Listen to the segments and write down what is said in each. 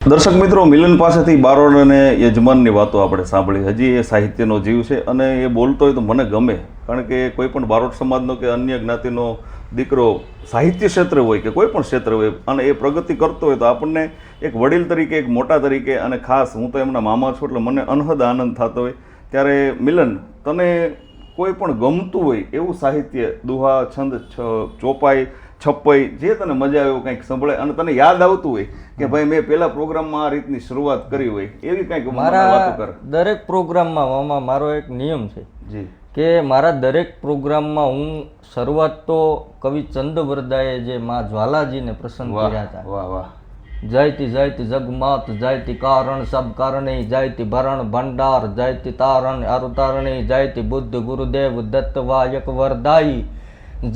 દર્શક મિત્રો, મિલન પાસેથી બારોટ અને યજમાનની વાતો આપણે સાંભળી. હજી એ સાહિત્યનો જીવ છે અને એ બોલતો હોય તો મને ગમે, કારણ કે કોઈ પણ બારોટ સમાજનો કે અન્ય જ્ઞાતિનો દીકરો સાહિત્ય ક્ષેત્ર હોય કે કોઈ પણ ક્ષેત્ર હોય અને એ પ્રગતિ કરતો હોય તો આપણને એક વડીલ તરીકે, એક મોટા તરીકે, અને ખાસ હું તો એમના મામા છું એટલે મને અનહદ આનંદ થતો હોય. ત્યારે મિલન, તને કોઈ પણ ગમતું હોય એવું સાહિત્ય, દુહા, છંદ, ચોપાઈ, છપ્પાઈ, જે તને મજા આવે એવું કંઈક સંભળાય અને તને યાદ આવતું હોય કે ભાઈ મેં પેલા પ્રોગ્રામમાં આ રીતની શરૂઆત કરી હોય, એવી કંઈક વાતો કર. દરેક પ્રોગ્રામમાં મારો એક નિયમ છે જી કે મારા દરેક પ્રોગ્રામમાં હું શરૂઆત તો કવિ ચંદવરદાએ જે માં જ્વાલાજીને પ્રસન્ન કર્યા હતા. વાહ વાહ. જયતિ જયતિ જગમાત જયતિ કારણ સબ કારણે જયતિ ભરણ ભંડાર જયતિ તારણ અરુતારણી જયતિ બુદ્ધ ગુરુદેવ દત્ત વાયક વરદાઈ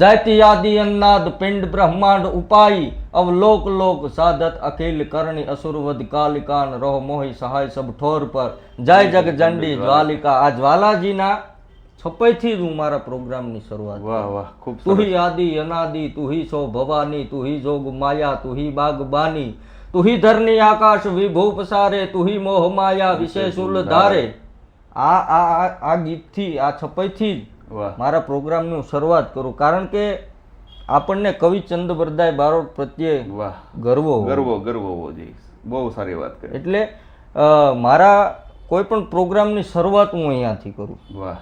જયતિ આદિ અન્નાદ પિંડ બ્રહ્માંડ ઉપાઈ અવલોક લોક સાધત અખિલ કરણી અસુરવદ કાલિકાન રોહ મોહી સહાય સબ ઠોર પર જય જગ જંડી જ્વાલિકા. આ જ્વાલાજીના છપ્પઈથી જ હું મારા પ્રોગ્રામની શરૂઆત. વાહ વાહ, ખૂબ સરસ. તુહી આદિ અનાદિ તુહી સો ભવાની તુહી જોગ માયા તુહી બાગબાની તુહી ધરની આકાશ વિભૂ પસારે તુહી મોહ માયા વિશેષુલ ધારે. આ ગીતથી, આ છપ્પઈથી જ મારા પ્રોગ્રામની શરૂઆત કરું, કારણ કે આપણને કવિ ચંદવરદાય બારોટ પ્રત્યે ગર્વ હોવો જોઈએ. બહુ સારી વાત કરી. એટલે મારા કોઈ પણ પ્રોગ્રામની શરૂઆત હું અહીંયાથી કરું. વાહ.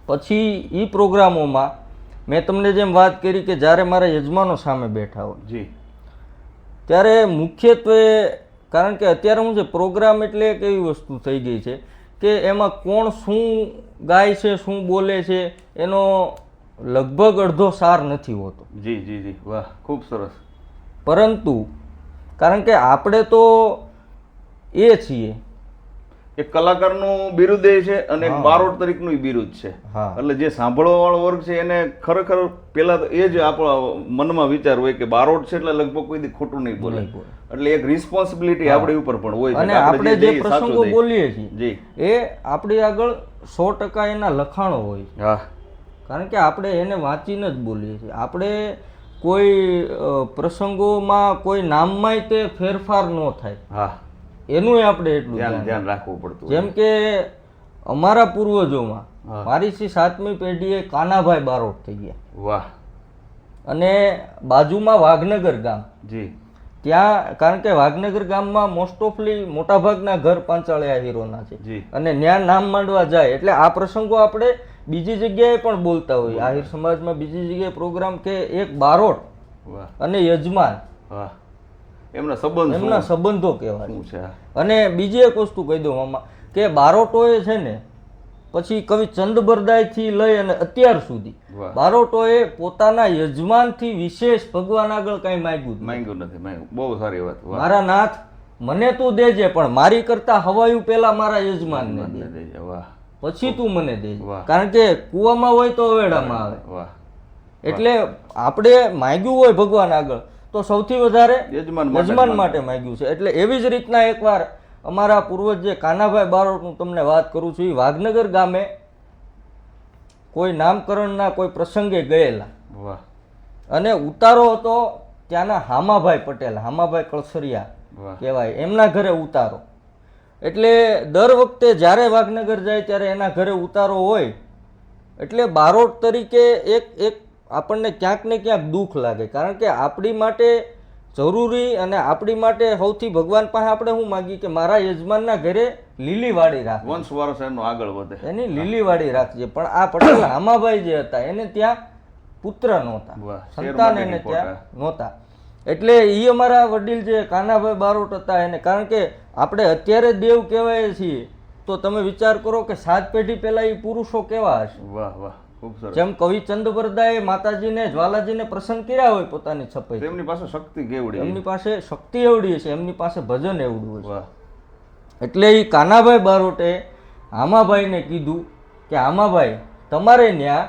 પછી એ પ્રોગ્રામોમાં મેં તમને જેમ વાત કરી કે જ્યારે મારા યજમાનો સામે બેઠા હોય જી, ત્યારે મુખ્યત્વે, કારણ કે અત્યારે હું છે પ્રોગ્રામ એટલે એક એવી વસ્તુ થઈ ગઈ છે કે એમાં કોણ શું ગાય છે, શું બોલે છે, એનો લગભગ અડધો સાર નથી હોતો. જી જી જી. વાહ, ખૂબ સરસ. પરંતુ કારણ કે આપણે તો એ છીએ, એક કલાકારનું બિરુદ એ છે અને એક બારોટ તરીકેનું બિરુદ છે. એટલે જે સાંભળવા વાળો વર્ગ છે એને ખરેખર પેલા તો એ જ આપણા મનમાં વિચાર હોય કે બારોટ છે એટલે લગભગ કોઈ દી ખોટું નહીં બોલે. એટલે એક રિસ્પોન્સિબિલિટી આપણી ઉપર પણ હોય છે. અને આપણે જે પ્રસંગો બોલીએ છીએ એ આપણી આગળ 100% એના લખાણો હોય. હા, કારણ કે આપણે એને વાંચીને જ બોલીએ છીએ. આપણે કોઈ પ્રસંગોમાં કોઈ નામમાંય તે ફેરફાર ન થાય. હા, એનું આપણે એટલું ધ્યાન રાખવું પડતું. જેમ કે અમારા પૂર્વજોમાં મારી 7મી પેઢીએ કાનાભાઈ બારોટ થઈ ગયા. વાહ. અને બાજુમાં વાઘનગર ગામ, જી, ત્યાં, કારણ કે વાઘનગર ગામમાં મોસ્ટ ઓફલી મોટાભાગના ઘર પાંચાળિયા હીરોના છે અને ત્યાં નામ માંડવા જાય એટલે આ પ્રસંગો આપણે બીજી જગ્યાએ પણ બોલતા હોય. આહિર સમાજમાં બીજી જગ્યાએ પ્રોગ્રામ કે એક બારોટ અને યજમાન, એમના સંબંધો કહેવાય છે. અને બીજી એક વસ્તુ કહી દઉં આમાં કે બારોટોએ છે ને, પછી કવિ ચંદવરદાયથી લઈ અને અત્યાર સુધી બારોટોએ પોતાના યજમાનથી વિશેષ ભગવાન આગળ કઈ માંગ્યું નથી. બહુ સારી વાત. મારા નાથ, મને તું દેજે પણ મારી કરતા હવાયું પેલા મારા યજમાનને દેજે, પછી તું મને દેજે. કારણ કે કુવામાં હોય તો અવેડામાં આવે. એટલે આપણે માંગ્યું હોય ભગવાન આગળ તો સૌથી વધારે યજમાન માટે માંગ્યું છે. એટલે એવી જ રીતના એકવાર અમારા પૂર્વજ જે કાનાભાઈ બારોટનું તમને વાત કરું છું, એ વાઘનગર ગામે કોઈ નામકરણના કોઈ પ્રસંગે ગયેલા અને ઉતારો હતો ત્યાંના હામાભાઈ પટેલ, હામાભાઈ કળસરિયા કહેવાય, એમના ઘરે ઉતારો. એટલે દર વખતે જ્યારે વાઘનગર જાય ત્યારે એના ઘરે ઉતારો હોય એટલે બારોટ તરીકે એક આપણને ક્યાંક ને ક્યાંક દુઃખ લાગે. કારણ કે આપણી માટે જરૂરી અને આપણી માટે સૌથી ભગવાન પાસે આપણે શું માગીએ કે મારા યજમાનના ઘરે લીલી વાડી રાખ, વંશ વારસ એનો આગળ વધે, એની લીલી વાડી રાખજે. પણ આ પટેલ હામાભાઈ જે હતા એને ત્યાં પુત્ર નહોતા, સંતાન એને ત્યાં નહોતા. એટલે એ અમારા વડીલ જે કાનાભાઈ બારોટ હતા એને, કારણ કે આપણે અત્યારે દેવ કહેવાય છીએ તો તમે વિચાર કરો કે 7 પેઢી પહેલા એ પુરુષો કેવા હશે. વાહ વાહ, જેમ કવિ ચંદવરદાએ માતાજીને, જ્વાલાજીને પ્રસન્ન કર્યા હોય પોતાની છપ્પઈ, એમની પાસે શક્તિ કેવડી, એમની પાસે શક્તિ એવડી છે, એમની પાસે ભજન એવડું છે. એટલે એ કાનાભાઈ બારોટે હામાભાઈને કીધું કે હામાભાઈ, તમારે ત્યાં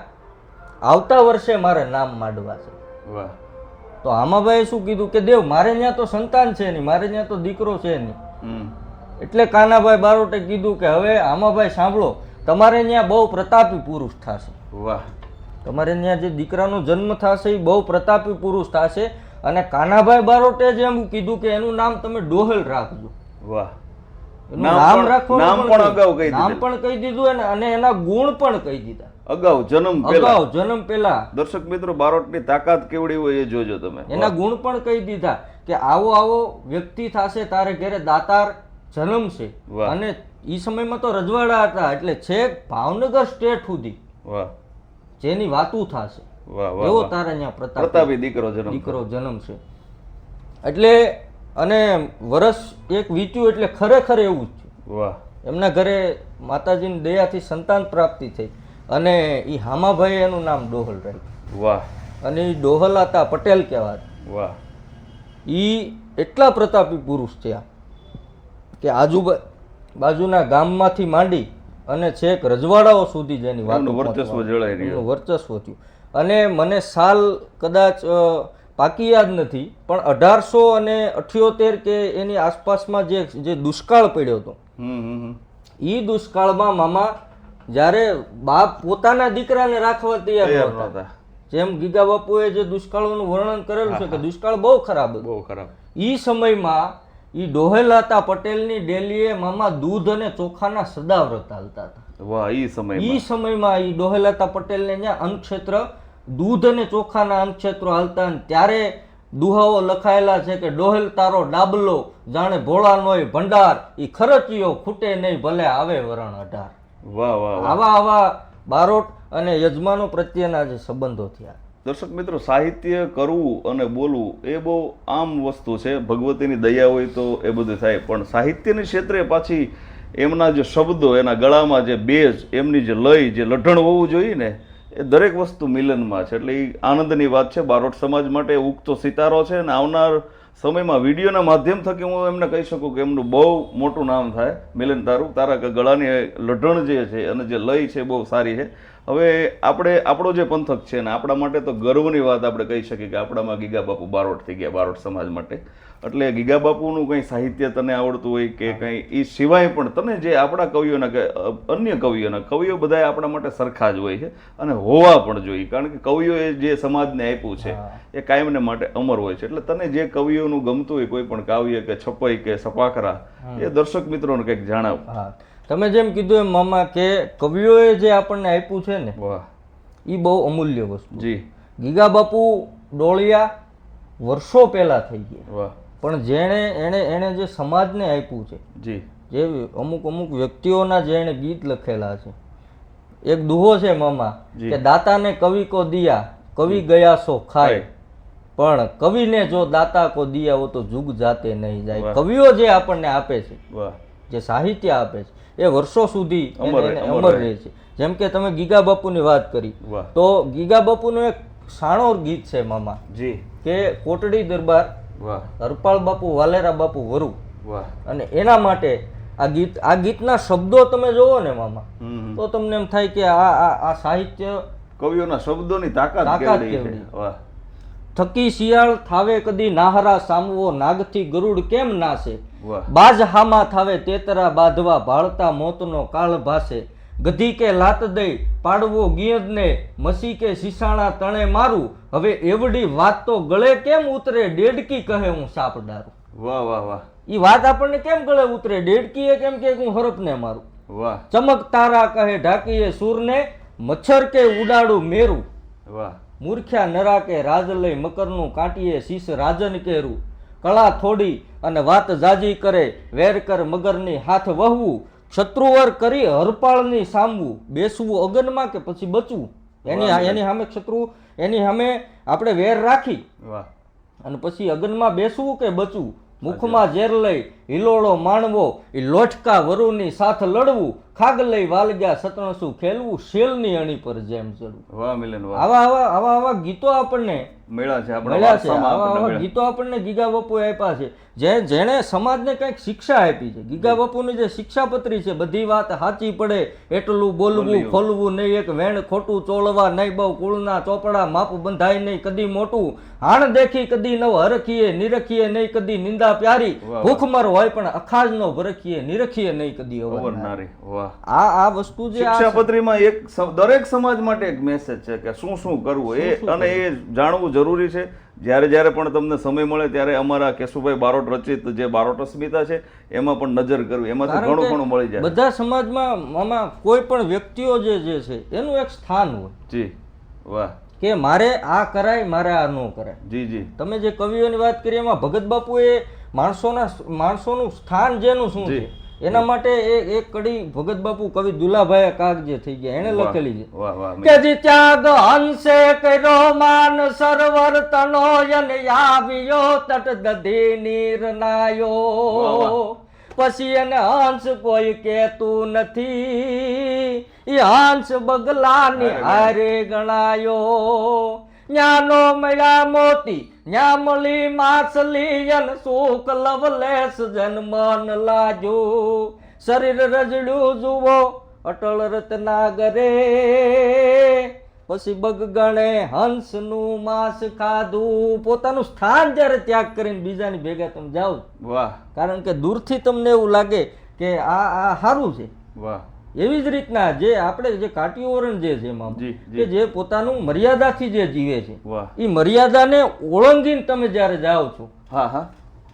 આવતા વર્ષે મારે નામ માંડવા છે. તો હામાભાઈએ શું કીધું કે દેવ, મારે ત્યાં તો સંતાન છે નહીં, મારે ત્યાં તો દીકરો છે નહીં. એટલે કાનાભાઈ બારોટે કીધું કે હવે હામાભાઈ સાંભળો, તમારે ત્યાં બહુ પ્રતાપી પુરુષ થશે. વાહ. તમારે ત્યાં જે દીકરાનો જન્મ થશે એ બહુ પ્રતાપી પુરુષ થશે. અને કાનાભાઈ બારોટે જેમ કીધું કે એનું નામ તમે ડોહલ રાખજો. વાહ. એનું નામ રાખવાનું નામ પણ અગાઉ કહી નામ પણ કહી દીધું અને એના ગુણ પણ કહી દીધા અગાઉ જન્મ પહેલા. દર્શક મિત્રો, બારોટની તાકાત કેવડી હોય એ જોજો તમે. એના ગુણ પણ કહી દીધા કે આવો આવો વ્યક્તિ થશે તારે ઘરે દાતાર જન્મ છે. અને ઈ સમયમાં તો રજવાડા હતા એટલે છેક ભાવનગર સ્ટેટ સુધી જેની વાતું થશે એવો તારે અહીંયા પ્રતાપી દીકરો જન્મ છે. એટલે અને વર્ષ એક વીત્યું એટલે ખરેખર એવું જ છે. એમના ઘરે માતાજીની દયાથી સંતાન પ્રાપ્તિ થઈ અને ઈ હામાભાઈ એનું નામ ડોહલ રાખ્યું. અને ઈ ડોહલ હતા પટેલ કહેવાતા. ઈ એટલા પ્રતાપી પુરુષ થયા કે બાજુના ગામમાંથી માંડી અને છેક રજવાડાઓ સુધી જેની વાતો વર્ચસ્વ થયું. અને મને સાલ કદાચ પાકી યાદ નથી પણ 1878 કે એની આસપાસમાં જે દુષ્કાળ પડ્યો હતો ઈ દુષ્કાળમાં મામા જ્યારે બાપ પોતાના દીકરાને રાખવા તૈયાર હતા, જેમ ગીગા બાપુએ જે દુષ્કાળોનું વર્ણન કરેલું છે કે દુષ્કાળ બહુ ખરાબ. ઈ સમયમાં ઈ ડોહેલાતા પટેલની ડેલીએ મામા દૂધ અને ચોખાના સદા વ્રત હાલતા હતા. ઈ સમયમાં ઈ ડોહેલાતા પટેલને ત્યાં અન્નક્ષેત્ર દૂધ અને ચોખાના અન્નક્ષેત્રો હાલતા. ત્યારે દુહાઓ લખાયેલા છે કે ડોહેલ તારો ડાબલો જાણે ભોળા નોય ભંડાર, ઈ ખરચિયો ખૂટે નહીં ભલે આવે વરણ 18. આવા બારોટ અને યજમાનો પ્રત્યેના જે સંબંધો થયા. દર્શક મિત્રો, સાહિત્ય કરવું અને બોલવું એ બહુ આમ વસ્તુ છે. ભગવતીની દયા હોય તો એ બધું થાય, પણ સાહિત્યની ક્ષેત્રે પાછી એમના જે શબ્દો, એના ગળામાં જે બેઝ, એમની જે લય, જે લઢણ હોવું જોઈએ ને, એ દરેક વસ્તુ મિલનમાં છે. એટલે એ આનંદની વાત છે. બારોટ સમાજ માટે ઉગતો સિતારો છે અને આવનાર સમયમાં વિડીયોના માધ્યમ થકી હું એમને કહી શકું કે એમનું બહુ મોટું નામ થાય. મિલન તારા ગળાની લઢણ જે છે અને જે લય છે બહુ સારી છે. હવે આપણો જે પંથક છે ને, આપણા માટે તો ગર્વની વાત આપણે કહી શકીએ કે આપણામાં ગીગા બાપુ બારોટ થઈ ગયા, બારોટ સમાજ માટે. એટલે ગીગા બાપુનું કંઈ સાહિત્ય તને આવડતું હોય કે કંઈ એ સિવાય પણ તને જે આપણા કવિઓના કે અન્ય કવિઓ બધા આપણા માટે સરખા જ હોય છે અને હોવા પણ જોઈએ. કારણ કે કવિઓએ જે સમાજને આપ્યું છે એ કાયમને માટે અમર હોય છે. એટલે તને જે કવિઓનું ગમતું હોય, કોઈ પણ કાવ્ય કે છપાઈ કે સપાખરા, એ દર્શક મિત્રોને કંઈક જણાવ. તમે જેમ કીધું એમ મામા કે કવિઓએ જે આપણને આપ્યું છે ને, એ બહુ અમૂલ્ય વસ્તુ. ગીગા બાપુ ડોળિયા વર્ષો પહેલા થઈ ગયા, પણ એણે જે સમાજને આપ્યું છે, જે અમુક વ્યક્તિઓના જે એણે ગીત લખેલા છે. એક દુહો છે મામા કે દાતાને કવિ કો દિયા, કવિ ગયા સો ખાય, પણ કવિને જો દાતા કો દિયા હો તો જુગ જાતે નહીં જાય. કવિઓ જે આપણને આપે છે, જે સાહિત્ય આપે છે, એ વર્ષો સુધી અમર રહે છે. જેમ કે તમે ગીગા બાપુની વાત કરી, તો ગીગા બાપુનું એક સાણોર ગીત છે મામા કે કોટડી દરબાર હરપાળ બાપુ વાલેરા બાપુ વરુ, અને એના માટે આ ગીતના શબ્દો તમે જોવો ને મામા, તો તમને એમ થાય કે આ સાહિત્ય કવિઓના શબ્દોની તાકાત કેવડી છે. થકી શિયાળ થાવે કદી નાહરા સામવો, નાગથી ગરુડ કેમ નાશે, બાજ હામા થાવે તેતરા બાંધવા, ભાળતા મોતનો કાળ ભાસે, ગધી કે લાત દઈ પાડવો ગિયદને, મસી કે શીશાણા તણે મારું, હવે એવડી વાત તો ગળે કેમ ઉતરે, ડેડકી કહે હું સાપ ડારું. ઈ વાત આપણને કેમ ગળે ઉતરે, ડેડકી એ કેમ કે હું હરપને મારું. ચમક તારા કહે ઢાકીએ સૂરને, મચ્છર કે ઉડાડું મેરું, મૂર્ખ્યા નરા કે રાજ લઈ મકરનું કાંટીએ શીશ રાજન કેરું, કળા થોડી અને વાત જાજી કરે, વેર કર મગરની હાથ વહવું, શત્રુવર કરી હરપાળની સામવું, બેસવું અગનમાં કે પછી બચવું. એની સામે એની સામે આપણે વેર રાખી અને પછી અગનમાં બેસવું કે બચવું, મુખમાં ઝેર લઈ હિલોળો માણવો, એ લોટકા વરુની સાથ લડવું, ખાગ લઈ વાલગ્યા સતણસું ખેલવું, શેલની અણી પર જેમ ચડવું. આવા ગીતો આપણને મળ્યા છે. આવા ગીતો આપણને ગીગા બાપુએ આપ્યા છે, જેણે સમાજને કંઈક શિક્ષા આપી છે. ગીગા બાપુની જે શિક્ષાપત્રી છે, બધી વાત સાચી પડે એટલું બોલવું, ખોલવું નહીં, એક વેણ ખોટું ચોળવા નહીં, બહુ કુળના ચોપડા માપ બંધાય નહીં કદી મોટું, હાણ દેખી કદી નવ હરખીએ, નિરખીએ નહીં કદી નિંદા પ્યારી, ભૂખમર હોય પણ અખાજ નો ભરખીએ, નિરખીએ નહીં કદી અવરનારી. વાહ આ વસ્તુ જે આ શિક્ષાપત્રીમાં એક દરેક સમાજ માટે એક મેસેજ છે કે શું શું કરવું અને એ જાણવું જરૂરી છે. જ્યારે પણ તમને સમય મળે ત્યારે અમારા કેશુભાઈ બારોટ રચિત જે બારોટ અસ્મિતા છે એમાં પણ નજર કરવી, એમાંથી ઘણું ઘણું મળી જાય. બધા સમાજમાં આમાં કોઈ પણ વ્યક્તિઓ જે છે એનું એક સ્થાન હોય. જી વાહ. કે મારે આ કરાય, મારે આ ન કરાય. જી જી. તમે જે કવિઓની વાત કરી એમાં ભગત બાપુએ માણસોનું સ્થાન જેનું શું છે એના માટે એક કડી ભગત બાપુ કવિ દુલાભાઈ કાગ જે થઈ ગયા એને લખેલી છે કે જી ત્યાગ હંસે કર્યો માન સરોવર તનો યન આવ્યો તટ દધી નીર નાયો, પછી એને હંસ કોઈ કેતું નથી, એ હંસ બગલાની હારે ગણાયો. ન્યાનો મળ્યા મોતી ન્યા મળી માછલી અન સુખ લવલેસ જન્મન લાજો, શરીર રજડ્યું જુઓ અટલ રત્નાગરે, પછી બગગણે હંસનું માંસ ખાધું. પોતાનું સ્થાન જ્યારે ત્યાગ કરીને બીજાની ભેગા તમે જાઓ, વાહ, કારણ કે દૂરથી તમને એવું લાગે કે આ સારું છે. વાહ. એવી જ રીતના જે આપણે જે કાટિયોવરણ જે છે એમાં કે જે પોતાનું મર્યાદાથી જે જીવે છે એ મર્યાદાને ઓળંગીને તમે જ્યારે જાઓ છો, હા હા,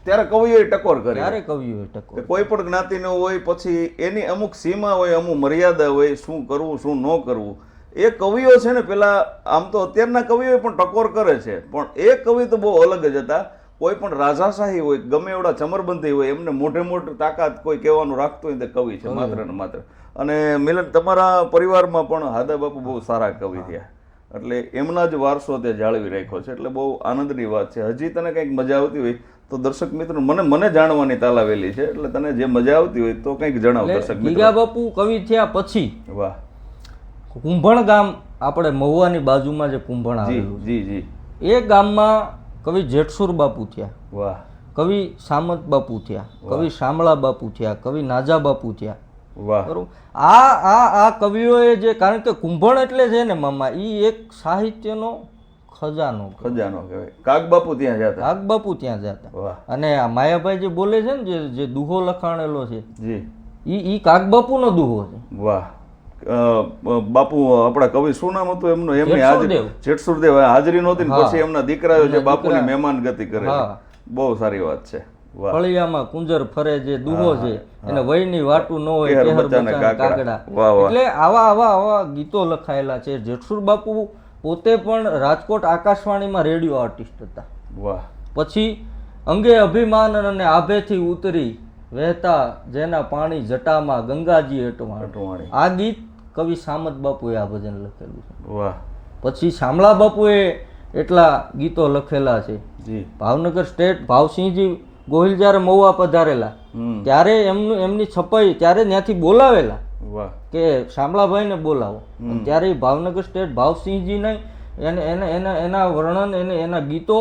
ત્યારે કવિઓએ ટકોર કરી. ત્યારે કવિઓએ ટકોર. કોઈ પણ જ્ઞાતિનો હોય પછી એની અમુક સીમા હોય, અમુક મર્યાદા હોય, શું કરવું શું ન કરવું. એ કવિઓ છે ને પેલા આમ તો અત્યારના કવિઓ પણ ટકોર કરે છે, પણ એ કવિ તો બહુ અલગ જ હતા. કોઈ પણ રાજાશાહી હોય, ગમે એવડા ચમરબંધી હોય, એમને મોટે મોટી તાકાત કોઈ કહેવાનું રાખતું હોય તે કવિ છે માત્ર ને માત્ર. અને મિલન તમારા પરિવારમાં પણ હાદા બાપુ બહુ સારા કવિ થયા, એટલે એમના જ વારસો તે જાળવી રાખ્યો છે, એટલે બહુ આનંદની વાત છે. હજી તને કંઈક મજા આવતી હોય તો દર્શક મિત્રો મને જાણવાની તાલાવેલી છે, એટલે તને જે મજા આવતી હોય તો કંઈક જણાવ દર્શક મિત્રો. ગીગા બાપુ કવિ થયા પછી વાહ, કુંભણ ગામ આપણે મહુવાની બાજુમાં જે કુંભણ આવેલું, જી જી, એ ગામમાં કવિ જેઠસુર બાપુ થયા. વાહ. કવિ સામંત બાપુ થયા, કવિ શામળા બાપુ થયા, કવિ નાજા બાપુ થયા. વાહ. બરોબર. આ કવિઓએ જે, કારણ કે કુંભણ એટલે છે ને મામા, ઈ એક સાહિત્યનો ખજાનો કહેવાય. કાગ બાપુ ત્યાં જતા. કાગ બાપુ ત્યાં જતા. વાહ. અને આ માયાભાઈ જે બોલે છે ને જે દુહો લખાણેલો છે, જી, ઈ કાગ બાપુનો દુહો છે. વાહ. બાપુ આપણા કવિ શું નામ હતું એમનું? એમની જેઠસુરદેવ હાજરી નહોતી ને પછી એમના દીકરાઓ જે બાપુની મહેમાન ગતિ કરે છે. બહુ સારી વાત છે. ફળિયામાં કુંજર ફરે જે દુહો છે એને વયની વાટું ન હોય કેહર બચાના કાગડા. એટલે આવા ગીતો લખાયેલા છે. જેઠસુર બાપુ પોતે પણ રાજકોટ આકાશવાણીમાં રેડિયો આર્ટિસ્ટ હતા. વાહ. પછી અંગે અભિમાન અને આભેથી ઉતરી વહેતા જેના પાણી જટામાં ગંગાજી અટવાણી. આ ગીત કવિ સામંત બાપુએ આ ભજન લખેલું છે. વાહ. પછી શામળા બાપુએ એટલા ગીતો લખેલા છે. ભાવનગર સ્ટેટ ભાવસિંહજી ગોહિલ જ્યારે મહુવા પધારેલા ત્યારે એમની છપાઈ ત્યારે ત્યાંથી બોલાવેલા કે શામળાભાઈને બોલાવો, ત્યારે ભાવનગર સ્ટેટ ભાવસિંહજીને એના વર્ણન એના ગીતો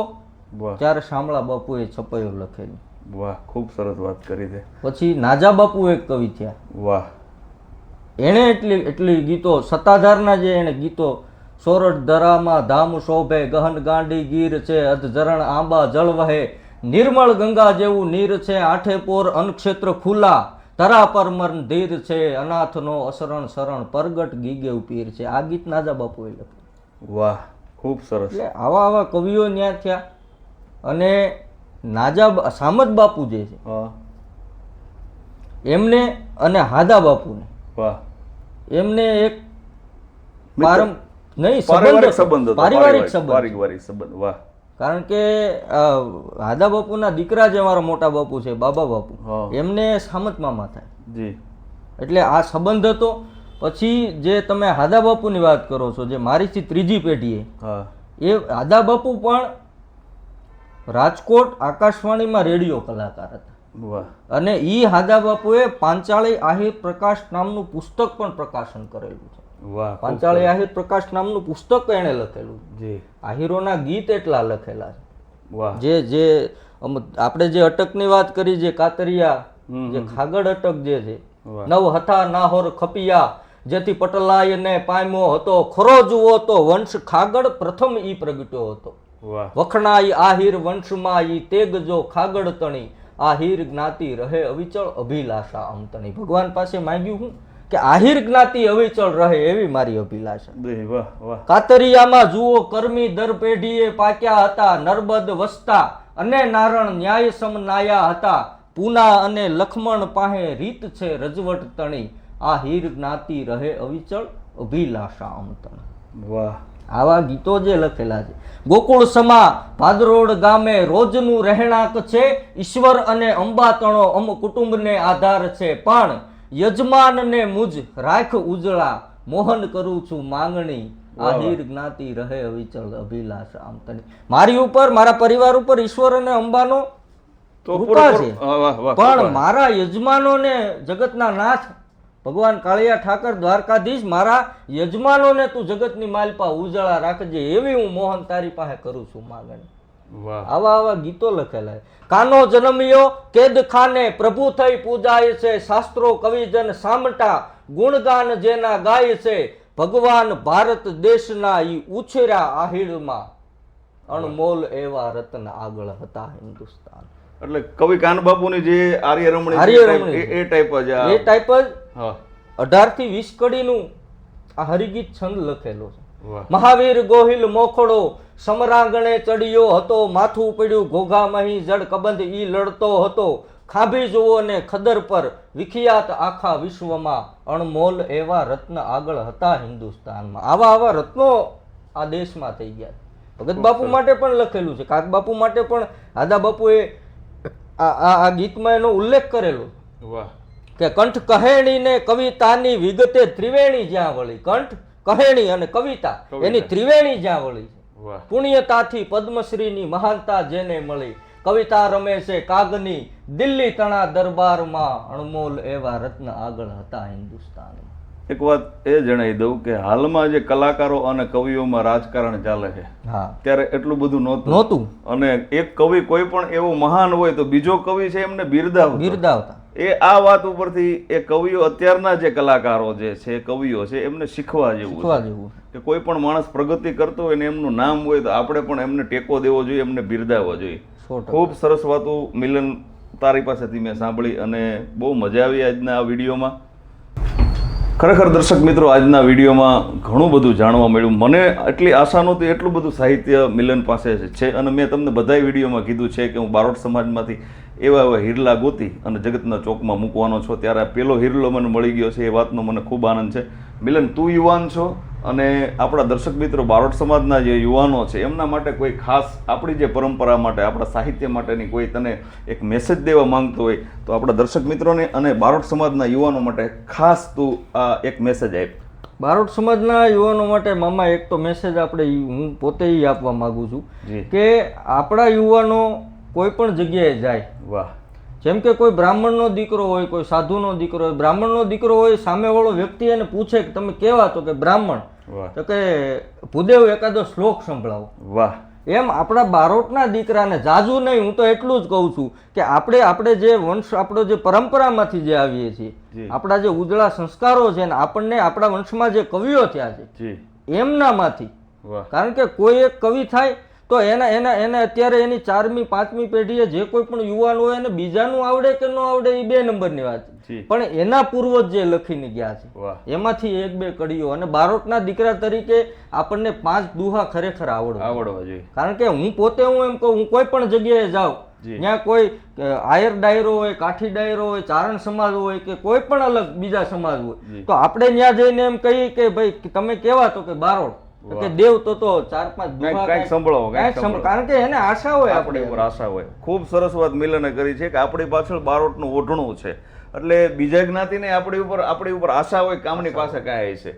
ત્યારે શામળા બાપુએ છપાઈઓ લખેલી. વાહ, ખૂબ સરસ વાત કરી છે. પછી નાજા બાપુ એક કવિ થયા. વાહ. એણે એટલી ગીતો સત્તાધારના જે એને ગીતો, સોરઠ ધરામાં ધામ શોભે ગહન ગાંડી ગીર છે, અધઝરણ આંબા જળ વહે, નિર્મળ ગંગા જેવું નીર છે, આઠે પોર અનક્ષેત્ર ખુલ્લા, ધરા પર મરણ ધીર છે, અનાથનો અસરણ શરણ પરગટ ગીગે પીર છે. આ ગીત નાજા બાપુએ લખ્યું. વાહ, ખૂબ સરસ. એટલે આવા કવિઓ ત્યાં થયા. અને સામત બાપુ જે છે એમને અને હાદા બાપુને, વાહ, એમને એક પારિવારિક સંબંધ. વાહ. કારણ કે હાદા બાપુના દીકરા જે મારા મોટા બાપુ છે બાબા બાપુ, એમને સામત મામા થાય જી. એટલે આ સંબંધ હતો. પછી જે તમે હાદા બાપુની વાત કરો છો, જે મારીથી ત્રીજી પેઢીએ, એ હાદા બાપુ પણ રાજકોટ આકાશવાણીમાં રેડિયો કલાકાર હતા. અને ઈ હાદા બાપુએ પાંચાળી આહિર પ્રકાશ નામનું પુસ્તક પણ પ્રકાશન કરેલું છે. પાંચાળી આહિર પ્રકાશ નામનું પુસ્તક એને લખેલું છે. આહિરોના ગીત એટલા લખેલા છે. જે આપણે જે અટકની વાત કરી, જે કાતરિયા, જે ખાગડ અટક જે છે, નવ હતા નાહોર ખપિયા, જેથી પટલાય ને પામ્યો હતો, ખરો જુઓ તો વંશ ખાગડ પ્રથમ ઈ પ્રગટ્યો હતો. વખણાઈ આહિર વંશમાં ઈ તેગ જો ખાગડ તણી, આહિર જ્ઞાતિ રહે અવિચળ અભિલાષા અમતણી. ભગવાન પાસે માંગ્યું હું કે આહિર જ્ઞાતિ અવિચળ રહે એવી મારી અભિલાષા. વાહ વાહ. કાતરિયામાં જુઓ કર્મી દર પેઢીએ પાક્યા હતા, નર્મદ વસતા અને નારણ ન્યાય સમનાયા હતા, પૂના અને લખમણ પાહે રીત છે રજવટ તણી, આ હીર જ્ઞાતિ રહે અવિચળ અભિલાષા અમતણ. વાહ. આવા ગીતો જે લખેલા છે. ગોકુળ સમા ભાદરોડ ગામે રોજનું રહેણાંક છે, ઈશ્વર અને અંબાતણો અમ કુટુંબને આધાર છે, પણ યજમાનને મુજ રાખ ઉજળા, મોહન કરું છું માંગણી, આ હીર જ્ઞાતિ રહે અવિચળ અભિલાષા અમતણી. મારી ઉપર, મારા પરિવાર ઉપર ઈશ્વર અને અંબાનો કૃપા છે, પણ મારા યજમાનોને, જગતના નાથ ભગવાન કાળિયા ઠાકર દ્વારકાધીશ, મારા યજમાનોને તું જગતની માલપા ઉજાળા રાખજે એવી હું મોહન તારી પાસે કરું છું માગણી. આવા આવા ગીતો લખેલા છે. કાનો જન્મ્યો કેદ ખાને પ્રભુ થઈ પૂજાય છે, શાસ્ત્રો કવિજન સામટા ગુણગાન જેના ગાય છે, ભગવાન ભારત દેશના ઈ ઉછેર્યા આહિડમાં, અણમોલ એવા રત્ન આગળ હતા હિન્દુસ્તાન. એટલે કવિ કાનબાપુની જે આર્ય રમણી એ ટાઈપ જ 18 થી 20 કડીનું આ હરિગીત છંદ લખેલો છે. મહાવીર ગોહિલ મોખડો સમરાંગણે ચડ્યો હતો, માથું પડ્યું ઘોઘા મહી જડ કબંધ ઈ લડતો હતો, ખાંભી જુઓ ને ખદર પર વિખ્યાત આખા વિશ્વમાં, અણમોલ એવા રત્ન આગળ હતા હિન્દુસ્તાનમાં. આવા આવા રત્નો આ દેશમાં થઈ ગયા. ભગત બાપુ માટે પણ લખેલું છે, કાક બાપુ માટે પણ દાદા બાપુએ આ ગીતમાં એનો ઉલ્લેખ કરેલો કે કંઠ કહેણી ને કવિતાની વિગતે ત્રિવેણી જ્યાં વળી, કંઠ કહેણી અને કવિતા એની ત્રિવેણી જ્યાં વળી, પુણ્યતાથી પદ્મશ્રીની મહાનતા જેને મળી, કવિતા રમે છે કાગની દિલ્હી તણા દરબારમાં, અણમોલ એવા રત્ન આગળ હતા હિન્દુસ્તાનમાં. એક વાત એ જણાવી દઉં કે હાલમાં જે કલાકારો અને કવિઓમાં રાજકારણ ચાલે છે, ત્યારે એટલું બધું નહોતું. અને એક કવિ કોઈ પણ એવો મહાન હોય તો બીજો કવિ છે એમને બિરદાવતા. એ આ વાત ઉપરથી એ કવિઓ, અત્યારના જે કલાકારો જે છે, કવિઓ છે, એમને શીખવા જેવું કે કોઈ પણ માણસ પ્રગતિ કરતો હોય ને એમનું નામ હોય તો આપણે પણ એમને ટેકો દેવો જોઈએ, એમને બિરદાવવા જોઈએ. ખૂબ સરસ વાતો મિલન તારી પાસેથી મેં સાંભળી અને બહુ મજા આવી આજના આ વિડીયોમાં. ખરેખર દર્શક મિત્રો, આજના વિડીયોમાં ઘણું બધું જાણવા મળ્યું. મને એટલી આશા નહોતી એટલું બધું સાહિત્ય મિલન પાસે છે. અને મેં તમને બધાય વિડીયોમાં કીધું છે કે હું બારોટ સમાજમાંથી એવા એવા હિરલા ગોતી અને જગતના ચોકમાં મૂકવાનો છો, ત્યારે આ પેલો હિરલો મને મળી ગયો છે. એ વાતનો મને ખૂબ આનંદ છે. મિલન, તું યુવાન છો અને આપણા દર્શક મિત્રો બારોટ સમાજના જે યુવાનો છે એમના માટે કોઈ ખાસ આપણી જે પરંપરા માટે, આપણા સાહિત્ય માટેની કોઈ તને એક મેસેજ દેવા માંગતો હોય તો આપણા દર્શક મિત્રોને અને બારોટ સમાજના યુવાનો માટે ખાસ તું આ એક મેસેજ આપ. બારોટ સમાજના યુવાનો માટે મામા એક તો મેસેજ આપણે, હું પોતે આપવા માંગુ છું કે આપણા યુવાનો કોઈ પણ જગ્યાએ જાય, વાહ, જેમ કે કોઈ બ્રાહ્મણનો દીકરો હોય, કોઈ સાધુનો દીકરો હોય, બ્રાહ્મણનો દીકરો હોય, સામેવાળો વ્યક્તિ એને પૂછે કે તમે કેવા, તો કે બ્રાહ્મણ, તો કે ભૂદેવ એકાદો શ્લોક સંભળાવો. વાહ. એમ આપણા બારોટના દીકરાને જાજુ નહીં, હું તો એટલું જ કહું છું કે આપણે જે વંશ, આપણો જે પરંપરામાંથી જે આવીએ છીએ, આપણા જે ઉજળા સંસ્કારો છે ને આપણને આપણા વંશમાં જે કવિઓ થયા છે એમનામાંથી, કારણ કે કોઈ એક કવિ થાય તો એને અત્યારે એની 4મી 5મી પેઢીએ જે કોઈ પણ યુવાન હોય એને બીજાનું આવડે કે ન આવડે એ 2 નંબરની વાત છે, પણ એના પૂર્વજ જે લખીને ગયા છે એમાંથી 1-2 કડીઓ. અને બારોટના દીકરા તરીકે આપણને 5 દુહા ખરેખર આવડવા જોઈએ. કારણ કે હું પોતે એમ કહું, હું કોઈ પણ જગ્યાએ જાઉં ત્યાં કોઈ આયર ડાયરો હોય, કાઠી ડાયરો હોય, ચારણ સમાજ હોય કે કોઈ પણ અલગ બીજા સમાજ હોય તો આપણે ત્યાં જઈને એમ કહીએ કે ભાઈ તમે કેવા, તો કે બારોટ, કે દેવ, તો 4-5 દુહા કંઈક સંભળાવો, કારણ કે એને આશા હોય, આપણે ઉપર આશા હોય. ખૂબ સરસ વાત મિલને કરી છે કે આપણી પાછળ બારોટનું ઓઢણું છે, એટલે બીજા જ્ઞાતિને આપણી ઉપર આશા હોય, કામની પાસે કાંઈ છે.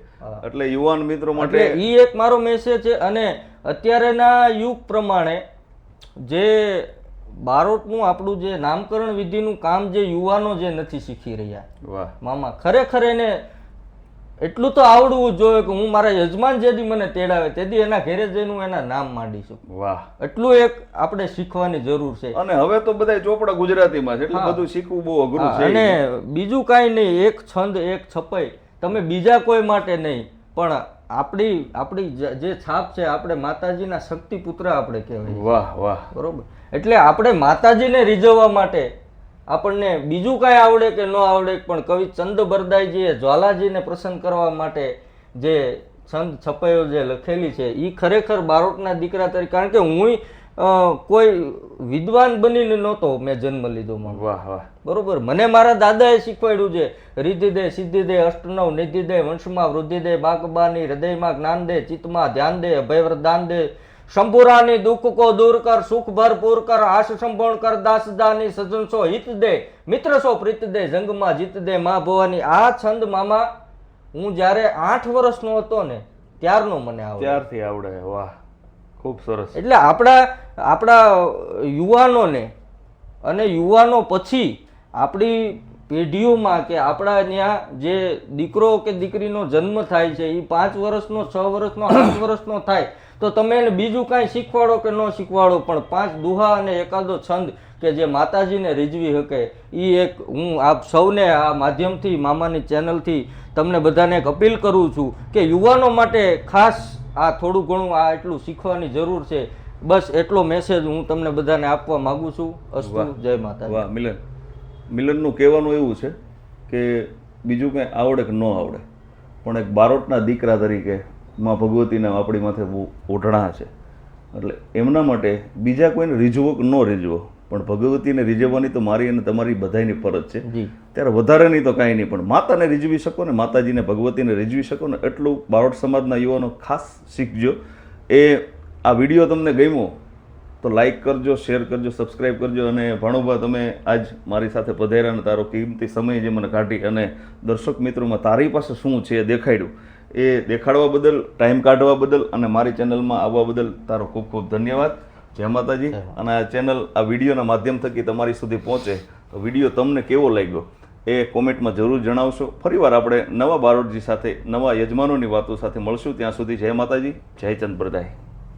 એટલે યુવાન મિત્રો માટે ઈ એક મારો મેસેજ છે. અને અત્યારેના યુગ પ્રમાણે જે બારોટનું આપણું જે નામકરણ વિધિનું કામ જે યુવાનો જે નથી શીખી રહ્યા, વાહ મામા, ખરેખર એને એટલું તો આવડવું જોઈએ કે હું મારા યજમાન જેથી મને તેડાવે તેથી એના ઘરે જઈને હું એના નામ માંડીશું. વાહ, એટલું એક આપણે શીખવાની જરૂર છે. અને હવે તો બધા ચોપડા ગુજરાતીમાં છે, એટલે બધું શીખવું બહુ અઘરું છે. અને બીજું કાંઈ નહીં, એક છંદ એક છપાઈ, તમે બીજા કોઈ માટે નહીં, પણ આપણી જે છાપ છે, આપણે માતાજીના શક્તિપુત્ર આપણે કહેવાય. વાહ વાહ, બરોબર. એટલે આપણે માતાજીને રીઝવવા માટે આપણને બીજું કાંઈ આવડે કે ન આવડે, પણ કવિ ચંદ બરદાઈજીએ જ્વાલાજીને પ્રસન્ન કરવા માટે જે છંદ છપાયો જે લખેલી છે એ ખરેખર બારોટના દીકરા તરીકે, કારણ કે હું કોઈ વિદ્વાન બનીને નહોતો મેં જન્મ લીધો. વાહ વાહ, બરોબર. મને મારા દાદાએ શીખવાડ્યું છે, રિદ્ધિ દે સિદ્ધિ દે અષ્ટનવ નિધિ દે વંશમાં વૃદ્ધિ દે બાકબાની હૃદયમાં જ્ઞાન દે ચિત્તમાં ધ્યાન દે અભયવરદાન દે શંભુરાની દુઃખ કો દૂર કર સુખ ભરપૂર કર આશ સંપૂર્ણ કર દાસદાની સજન સો હિત દે મિત્ર સો પ્રીત દે જંગમાં જીત દે મા ભવાની. આ છંદ મામા હું જ્યારે 8 વર્ષનો હતો ને ત્યારનો મને આવડે. ત્યારથી આવડે. વાહ, ખૂબ સરસ. એટલે આપણા યુવાનોને અને યુવાનો પછી આપણી પેઢીઓમાં કે આપણા ત્યાં જે દીકરો કે દીકરીનો જન્મ થાય છે એ 5 વર્ષનો 6 વર્ષનો 8 વર્ષનો થાય તો તમે એને બીજું કાંઈ શીખવાડો કે ન શીખવાડો, પણ 5 દુહા અને એકાદો છંદ કે જે માતાજીને રીઝવી શકે એ એક હું આપ સૌને આ માધ્યમથી મામાની ચેનલથી તમને બધાને એક અપીલ કરું છું કે યુવાનો માટે ખાસ આ થોડું ઘણું આ એટલું શીખવાની જરૂર છે. બસ એટલો મેસેજ હું તમને બધાને આપવા માંગુ છું. અસ્તુ. જય માતા. વાહ મિલનનું કહેવાનું એવું છે કે બીજું કંઈ આવડે કે ન આવડે, પણ એક બારોટના દીકરા તરીકે માં ભગવતીના આપણી માથે બહુ ઓઢણા છે, એટલે એમના માટે બીજા કોઈને રીઝવો કે ન રીઝવો, પણ ભગવતીને રીઝવવાની તો મારી અને તમારી બધાની ફરજ છે. ત્યારે વધારે નહીં તો કાંઈ નહીં, પણ માતાને રીઝવી શકો ને માતાજીને ભગવતીને રીઝવી શકો ને એટલું બારોટ સમાજના યુવાનો ખાસ શીખજો. આ વિડીયો તમને ગમ્યો તો લાઈક કરજો, શેર કરજો, સબસ્ક્રાઈબ કરજો. અને ભાણુભા તમે આજ મારી સાથે પધાર્યા અને તારો કિંમતી સમય જે મને કાઢી અને દર્શક મિત્રોમાં તારી પાસે શું છે એ દેખાડ્યું, એ દેખાડવા બદલ, ટાઈમ કાઢવા બદલ અને મારી ચેનલમાં આવવા બદલ તારો ખૂબ ખૂબ ધન્યવાદ. જય માતાજી. અને આ ચેનલ આ વિડીયોના માધ્યમ થકી તમારી સુધી પહોંચે તો વિડીયો તમને કેવો લાગ્યો એ કોમેન્ટમાં જરૂર જણાવશો. ફરીવાર આપણે નવા બારોટજી સાથે નવા યજમાનોની વાતો સાથે મળશું. ત્યાં સુધી જય માતાજી, જય ચંદ બરદાઈ.